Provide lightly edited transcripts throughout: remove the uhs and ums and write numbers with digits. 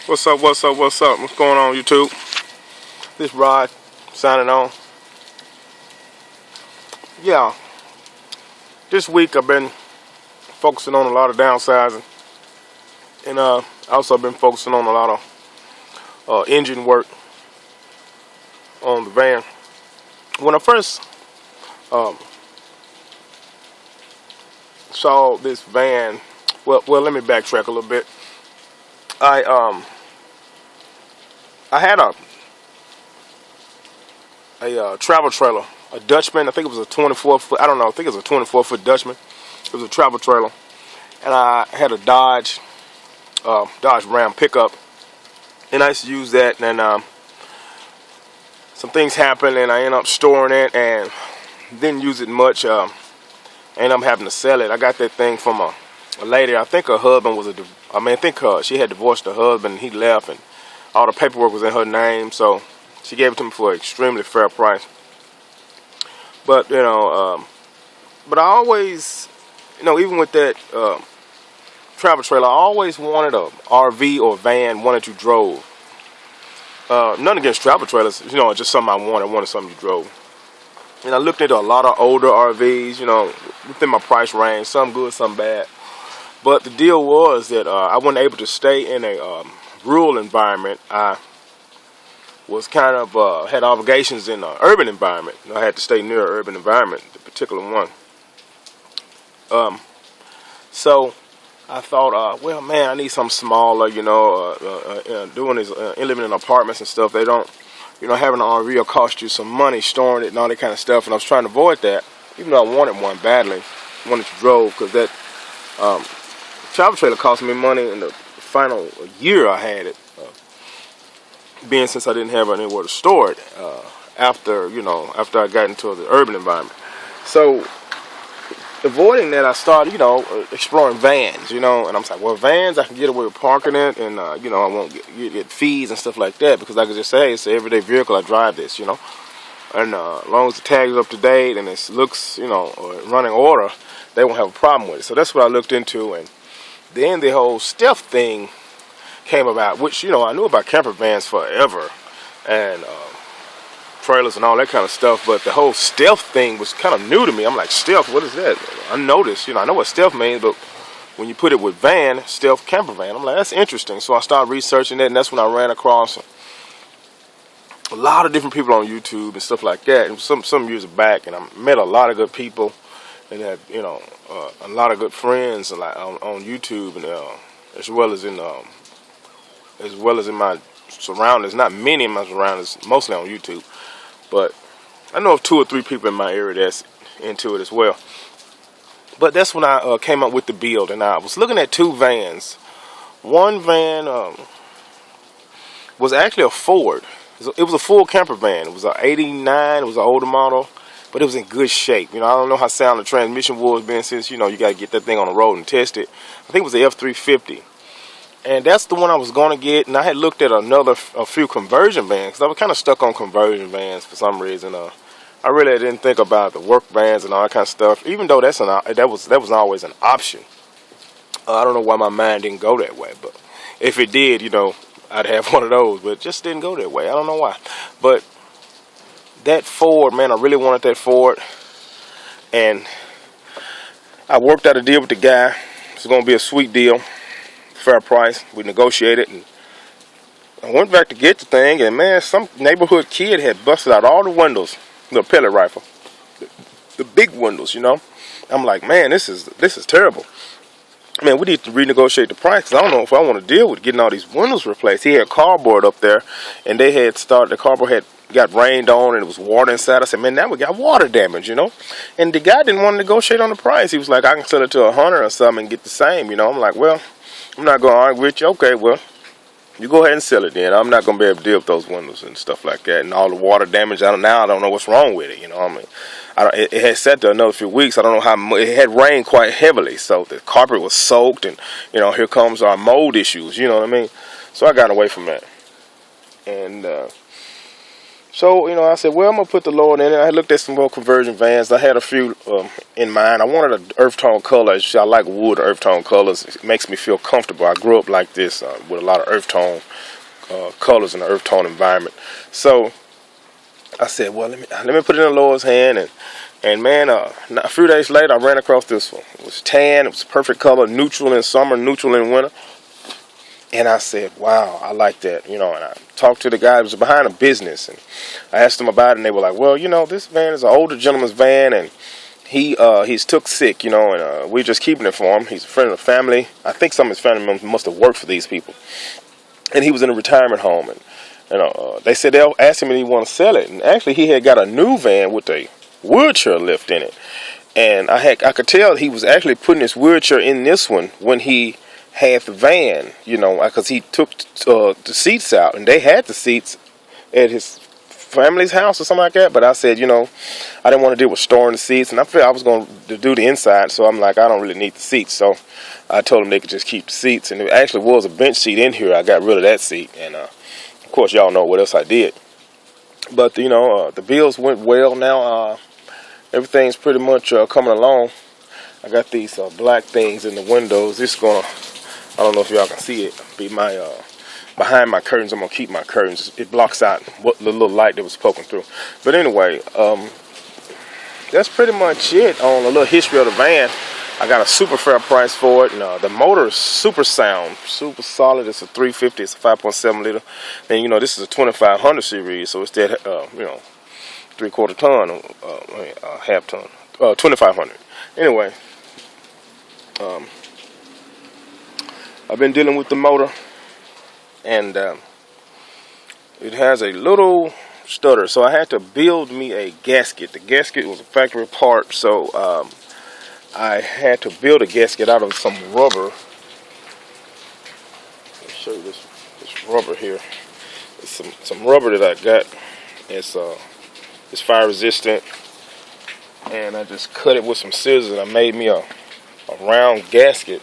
What's up, what's up, what's up? What's going on, YouTube? This Rod signing on. Yeah, this week I've been focusing on a lot of downsizing. And also been focusing on a lot of engine work on the van. When I first saw this van, well, let me backtrack a little bit. I had a travel trailer, a Dutchman. I think it was a 24-foot. I don't know. I think it was a 24-foot Dutchman. It was a travel trailer, and I had a Dodge Ram pickup, and I used to use that. And then some things happened, and I ended up storing it and didn't use it much. I ended up having to sell it. I got that thing from a lady. I think her husband was she had divorced her husband, and he left, and all the paperwork was in her name, so she gave it to me for an extremely fair price. But but I always, even with that travel trailer, I always wanted a RV or van, one that you drove. None against travel trailers, just something I wanted. I wanted something you drove. And I looked into a lot of older RVs, within my price range, some good, some bad. But the deal was that I wasn't able to stay in a rural environment. I was kind of had obligations in an urban environment. I had to stay near an urban environment, the particular one. So I thought, well, man, I need something smaller. Doing these living in apartments and stuff, they don't, having an RV will cost you some money storing it and all that kind of stuff. And I was trying to avoid that, even though I wanted one badly, one that you drove, because that travel trailer cost me money in the final year I had it, being since I didn't have anywhere to store it after I got into the urban environment. So avoiding that, I started exploring vans, and I'm like, well, vans I can get away with parking it, and I won't get fees and stuff like that, because I can just say, hey, it's an everyday vehicle, I drive this, and as long as the tag is up to date and it looks running order, they won't have a problem with it. So that's what I looked into. And then the whole stealth thing came about, which, I knew about camper vans forever, and trailers and all that kind of stuff, but the whole stealth thing was kind of new to me. I'm like, stealth, what is that? I noticed, I know what stealth means, but when you put it with van, stealth camper van, I'm like, that's interesting. So I started researching that, and that's when I ran across a lot of different people on YouTube and stuff like that, and some years back, and I met a lot of good people, and had a lot of good friends on YouTube, and as well as in my surroundings. Not many in my surroundings, mostly on YouTube, but I know of 2 or 3 people in my area that's into it as well. But that's when I came up with the build, and I was looking at 2 vans. One van was actually a Ford. It was a full camper van. It was an '89. It was an older model, but it was in good shape. I don't know how sound the transmission was, being since you got to get that thing on the road and test it. I think it was the F350, and that's the one I was going to get. And I had looked at a few conversion vans, because I was kind of stuck on conversion vans for some reason. I really didn't think about the work vans and all that kind of stuff, even though that was always an option. I don't know why my mind didn't go that way, but if it did, I'd have one of those, but it just didn't go that way. I don't know why. But that Ford, man, I really wanted that Ford, and I worked out a deal with the guy. It's going to be a sweet deal, fair price. We negotiated, and I went back to get the thing, and man, some neighborhood kid had busted out all the windows, the pellet rifle, the big windows. I'm like, man, this is terrible. Man, we need to renegotiate the price, because I don't know if I want to deal with getting all these windows replaced. He had cardboard up there, and the cardboard had got rained on, and it was water inside. I said, man, now we got water damage, And the guy didn't want to negotiate on the price. He was like, I can sell it to $100 or something and get the same, I'm like, well, I'm not going to argue with you. Okay, well, you go ahead and sell it then. I'm not going to be able to deal with those windows and stuff like that, and all the water damage. I don't know what's wrong with it, it had sat there another few weeks. I don't know how it had rained quite heavily, so the carpet was soaked, and here comes our mold issues. You know what I mean? So I got away from that, and So, I said, well, I'm going to put the Lord in it. I looked at some more conversion vans. I had a few in mind. I wanted an earth tone color. I like wood earth tone colors. It makes me feel comfortable. I grew up like this with a lot of earth tone colors in the earth tone environment. So I said, well, let me put it in the Lord's hand. And man, a few days later, I ran across this one. It was tan. It was perfect color, neutral in summer, neutral in winter. And I said, wow, I like that, and I talked to the guy who was behind a business, and I asked them about it, and they were like, well, this van is an older gentleman's van, and he's took sick, and we're just keeping it for him. He's a friend of the family. I think some of his family members must have worked for these people. And he was in a retirement home, and they said they'll ask him if he want to sell it. And actually, he had got a new van with a wheelchair lift in it, and I could tell he was actually putting his wheelchair in this one when he had the van, because he took the seats out, and they had the seats at his family's house or something like that. But I said, I didn't want to deal with storing the seats, and I felt I was going to do the inside, so I'm like, I don't really need the seats. So I told them they could just keep the seats, and there actually was a bench seat in here. I got rid of that seat, and of course, y'all know what else I did. But the bills went well. Now everything's pretty much coming along. I got these black things in the windows. It's gonna, I don't know if y'all can see it, be my behind my curtains. I'm gonna keep my curtains. It blocks out what the little light that was poking through. But anyway, that's pretty much it on a little history of the van. I got a super fair price for it, and the motor is super sound, super solid. It's a 350. It's a 5.7 liter. And this is a 2500 series, so it's that 3/4 ton, half ton, 2500. Anyway. I've been dealing with the motor, and it has a little stutter, so I had to build me a gasket. The gasket was a factory part, so I had to build a gasket out of some rubber. Let me show you this rubber here. It's some rubber that I got. It's fire resistant, and I just cut it with some scissors, and I made me a round gasket.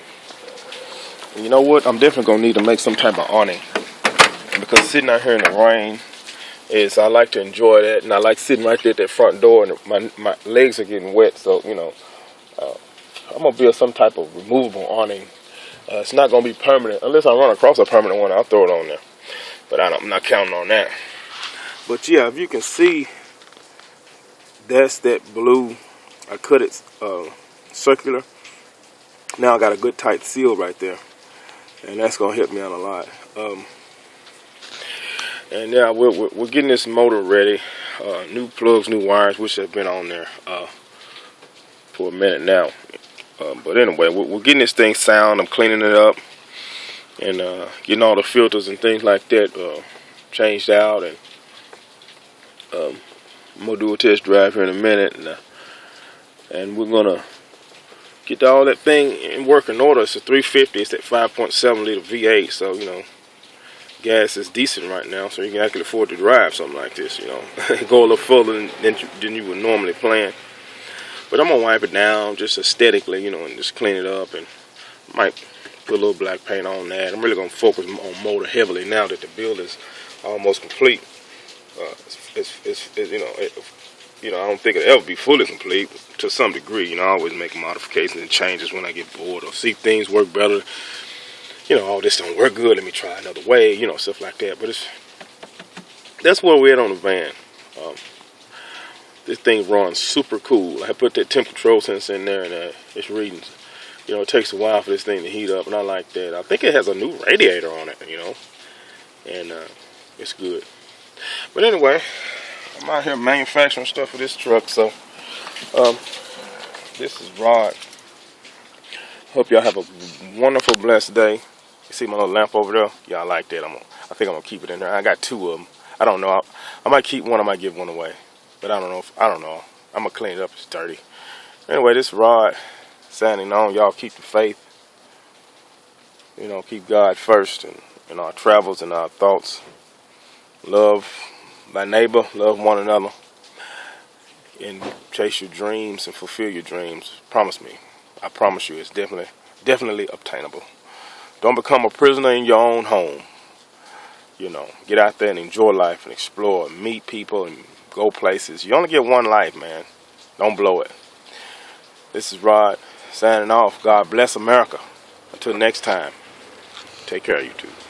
And you know what? I'm definitely gonna need to make some type of awning, because sitting out here in the rain I like to enjoy that, and I like sitting right there at that front door, and my legs are getting wet, so I'm gonna build some type of removable awning. It's not gonna be permanent unless I run across a permanent one. I'll throw it on there, but I'm not counting on that. But yeah, if you can see, that's that blue. I cut it circular. Now I got a good tight seal right there, and that's gonna help me out a lot. And yeah, we're getting this motor ready. New plugs, new wires, which have been on there for a minute now. But anyway, we're getting this thing sound. I'm cleaning it up and getting all the filters and things like that changed out. And I'm gonna do a test drive here in a minute, and we're gonna get all that thing in working order. It's a 350. It's that 5.7 liter V8. So gas is decent right now, so you can actually afford to drive something like this. Go a little further than you would normally plan. But I'm gonna wipe it down just aesthetically, and just clean it up, and might put a little black paint on that. I'm really gonna focus on motor heavily now that the build is almost complete. I don't think it'll ever be fully complete. To some degree, I always make modifications and changes when I get bored or see things work better. Oh, this don't work good, let me try another way, stuff like that. But that's where we're at on the van. This thing runs super cool. I put that temp control sensor in there, and it's reading. It takes a while for this thing to heat up, and I like that. I think it has a new radiator on it, and it's good. But anyway, I'm out here manufacturing stuff for this truck, so this is Rod. Hope y'all have a wonderful, blessed day. You see my little lamp over there? Yeah, I like that. I think I'm gonna keep it in there. I got two of them. I don't know. I might keep one. I might give one away. But I don't know. I'm gonna clean it up. It's dirty. Anyway, this is Rod signing on. Y'all keep the faith. Keep God first in our travels and our thoughts. Love thy neighbor. Love one another. And chase your dreams and fulfill your dreams. Promise me. I promise you, it's definitely obtainable. Don't become a prisoner in your own home. You know, get out there and enjoy life and explore and meet people and go places. You only get one life, man. Don't blow it. This is Rod signing off. God bless America. Until next time, take care, YouTube.